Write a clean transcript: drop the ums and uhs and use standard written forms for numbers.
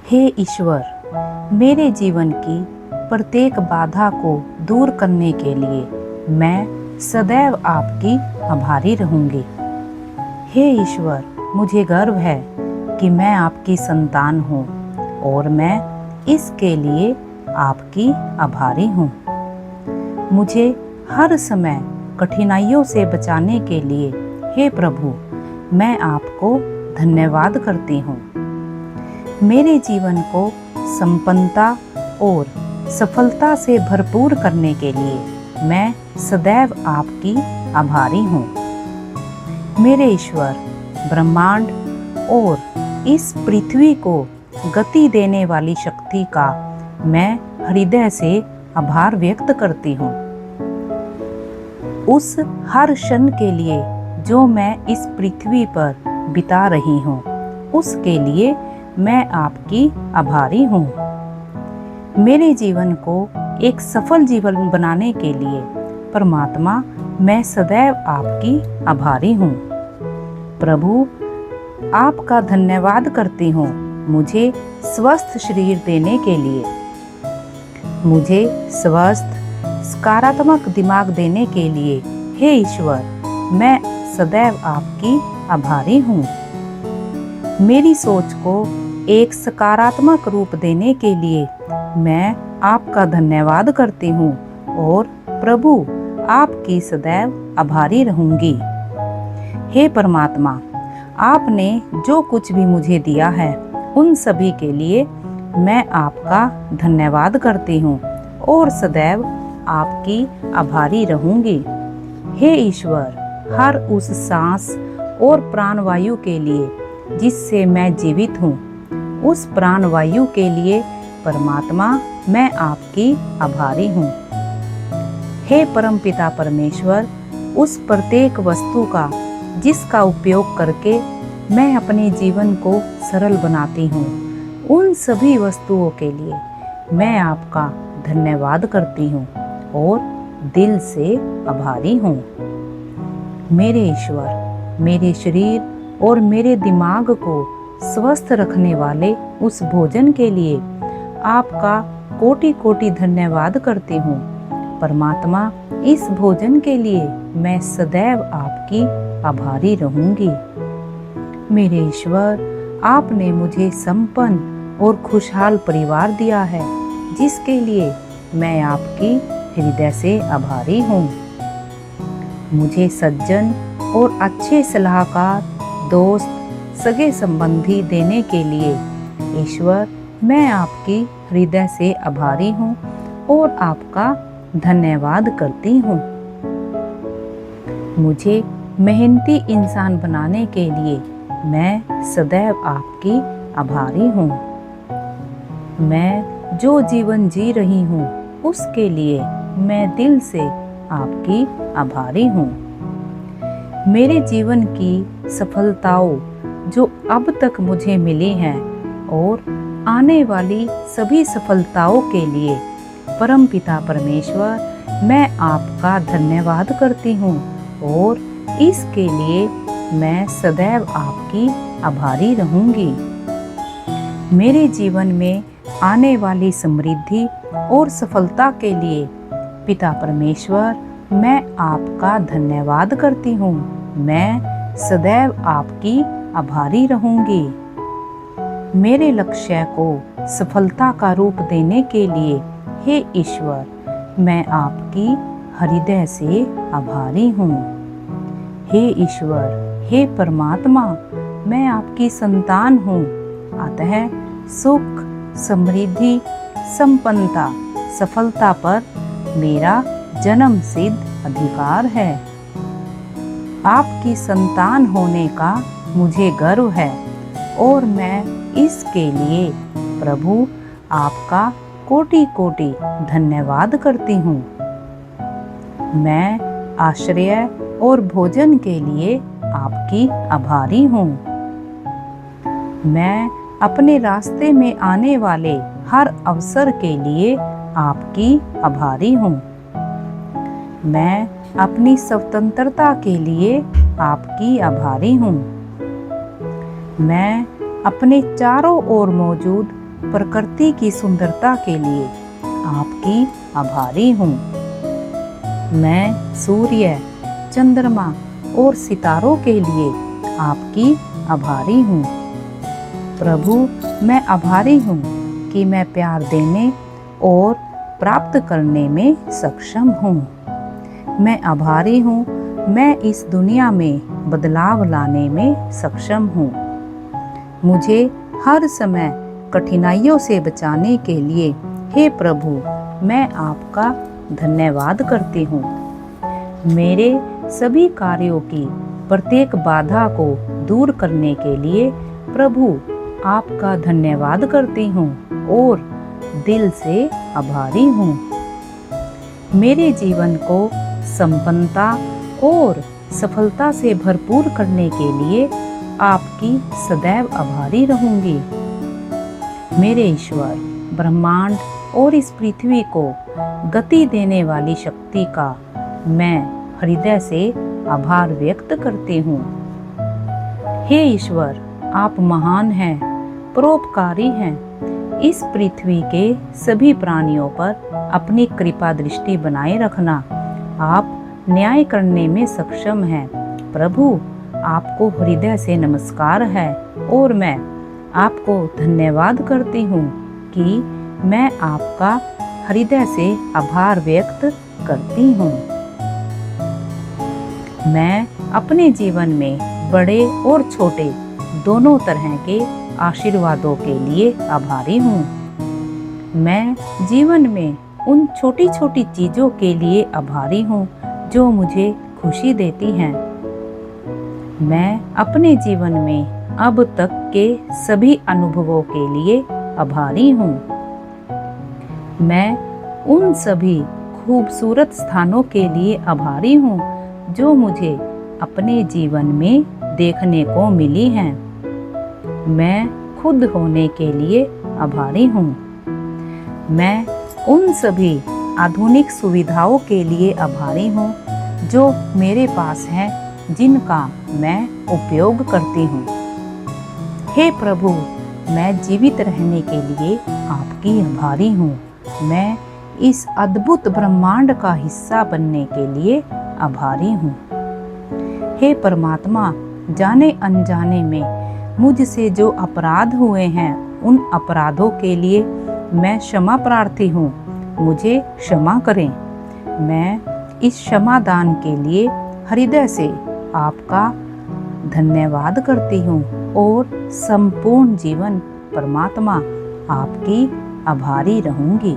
हे ईश्वर, मेरे जीवन की प्रत्येक बाधा को दूर करने के लिए मैं सदैव आपकी आभारी रहूंगी। हे ईश्वर, मुझे गर्व है कि मैं आपकी संतान हूँ और मैं इसके लिए आपकी आभारी हूँ। मुझे हर समय कठिनाइयों से बचाने के लिए हे प्रभु, मैं आपको धन्यवाद करती हूँ। मेरे जीवन को संपन्नता और सफलता से भरपूर करने के लिए मैं सदैव आपकी आभारी हूँ। मेरे ईश्वर, ब्रह्मांड और इस पृथ्वी को गति देने वाली शक्ति का मैं हृदय से आभार व्यक्त करती हूँ। उस हर क्षण के लिए जो मैं इस पृथ्वी पर बिता रही हूँ, उसके लिए मैं आपकी आभारी हूँ। मेरे जीवन को एक सफल जीवन बनाने के लिए परमात्मा, मैं सदैव आपकी आभारी हूँ। प्रभु, आपका धन्यवाद करती हूँ मुझे स्वस्थ शरीर देने के लिए, मुझे स्वस्थ सकारात्मक दिमाग देने के लिए हे ईश्वर, मैं सदैव आपकी आभारी हूँ। मेरी सोच को एक सकारात्मक रूप देने के लिए मैं आपका धन्यवाद करती हूँ और प्रभु, आपकी सदैव आभारी रहूंगी। हे परमात्मा, आपने जो कुछ भी मुझे दिया है उन सभी के लिए मैं आपका धन्यवाद करती हूँ और सदैव आपकी आभारी रहूंगी। हे ईश्वर, हर उस सांस और प्राणवायु के लिए जिससे मैं जीवित हूँ, उस प्राणवायु के लिए परमात्मा, मैं आपकी आभारी हूँ। हे परमपिता परमेश्वर, उस प्रत्येक वस्तु का जिसका उपयोग करके मैं अपने जीवन को सरल बनाती हूँ, उन सभी वस्तुओं के लिए मैं आपका धन्यवाद करती हूँ और दिल से आभारी हूँ। मेरे ईश्वर, मेरे शरीर और मेरे दिमाग को स्वस्थ रखने वाले उस भोजन के लिए आपका कोटि कोटि धन्यवाद करती हूँ। परमात्मा, इस भोजन के लिए मैं सदैव आपकी आभारी रहूंगी। मेरे ईश्वर, आपने मुझे संपन्न और खुशहाल परिवार दिया है, जिसके लिए मैं आपकी हृदय से आभारी हूँ। मुझे सज्जन और अच्छे सलाहकार, दोस्त, सगे संबंधी देने के लिए ईश्वर, मैं आपकी हृदय से आभारी हूँ और आपका धन्यवाद करती हूँ। मुझे मेहनती इंसान बनाने के लिए मैं सदैव आपकी आभारी हूँ। मैं जो जीवन जी रही हूँ उसके लिए मैं दिल से आपकी आभारी हूँ। मेरे जीवन की सफलताओं जो अब तक मुझे मिली हैं और आने वाली सभी सफलताओं के लिए परमपिता परमेश्वर, मैं आपका धन्यवाद करती हूँ और इसके लिए मैं सदैव आपकी आभारी रहूंगी। मेरे जीवन में आने वाली समृद्धि और सफलता के लिए पिता परमेश्वर, मैं आपका धन्यवाद करती हूँ। मैं सदैव आपकी आभारी रहूंगी। मेरे लक्ष्य को सफलता का रूप देने के लिए हे ईश्वर, मैं आपकी हृदय से आभारी हूँ। हे ईश्वर, हे परमात्मा, मैं आपकी संतान हूँ, अतः सुख, समृद्धि, संपन्नता, सफलता पर मेरा जन्म सिद्ध अधिकार है। आपकी संतान होने का मुझे गर्व है और मैं इसके लिए प्रभु आपका कोटि कोटि धन्यवाद करती हूँ। मैं आश्रय और भोजन के लिए आपकी आभारी हूँ। मैं अपने रास्ते में आने वाले हर अवसर के लिए आपकी आभारी हूँ। मैं अपनी स्वतंत्रता के लिए आपकी आभारी हूँ। मैं अपने चारों ओर मौजूद प्रकृति की सुंदरता के लिए आपकी आभारी हूँ। मैं सूर्य, चंद्रमा और सितारों के लिए आपकी आभारी हूँ। प्रभु, मैं आभारी हूँ कि मैं प्यार देने और प्राप्त करने में सक्षम हूँ। मैं आभारी हूँ, मैं इस दुनिया में बदलाव लाने में सक्षम हूँ। मुझे हर समय कठिनाइयों से बचाने के लिए हे प्रभु, मैं आपका धन्यवाद करती हूँ। मेरे सभी कार्यों की प्रत्येक बाधा को दूर करने के लिए प्रभु आपका धन्यवाद करती हूँ और दिल से आभारी हूँ। मेरे जीवन को संपन्नता और सफलता से भरपूर करने के लिए आपकी सदैव आभारी रहूंगी। मेरे ईश्वर, ब्रह्मांड और इस पृथ्वी को गति देने वाली शक्ति का मैं हृदय से आभार व्यक्त करती हूँ। हे ईश्वर, आप महान हैं, परोपकारी हैं। इस पृथ्वी के सभी प्राणियों पर अपनी कृपा दृष्टि बनाए रखना। आप न्याय करने में सक्षम हैं। प्रभु, आपको हृदय से नमस्कार है और मैं आपको धन्यवाद करती हूँ कि मैं आपका हृदय से आभार व्यक्त करती हूँ। मैं अपने जीवन में बड़े और छोटे दोनों तरह के आशीर्वादों के लिए आभारी हूँ। मैं जीवन में उन छोटी छोटी चीज़ों के लिए आभारी हूँ जो मुझे खुशी देती हैं। मैं अपने जीवन में अब तक के सभी अनुभवों के लिए आभारी हूँ। मैं उन सभी खूबसूरत स्थानों के लिए आभारी हूँ जो मुझे अपने जीवन में देखने को मिली हैं। मैं खुद होने के लिए आभारी हूँ। मैं उन सभी आधुनिक सुविधाओं के लिए आभारी हूँ जो मेरे पास हैं, जिनका मैं उपयोग करती हूँ। हे प्रभु, मैं जीवित रहने के लिए आपकी आभारी हूँ। मैं इस अद्भुत ब्रह्मांड का हिस्सा बनने के लिए आभारी हूँ। हे परमात्मा, जाने अनजाने में मुझसे जो अपराध हुए हैं, उन अपराधों के लिए मैं क्षमा प्रार्थी हूँ। मुझे क्षमा करें। मैं इस क्षमा दान के लिए हृदय से आपका धन्यवाद करती हूँ और संपूर्ण जीवन परमात्मा आपकी आभारी रहूँगी।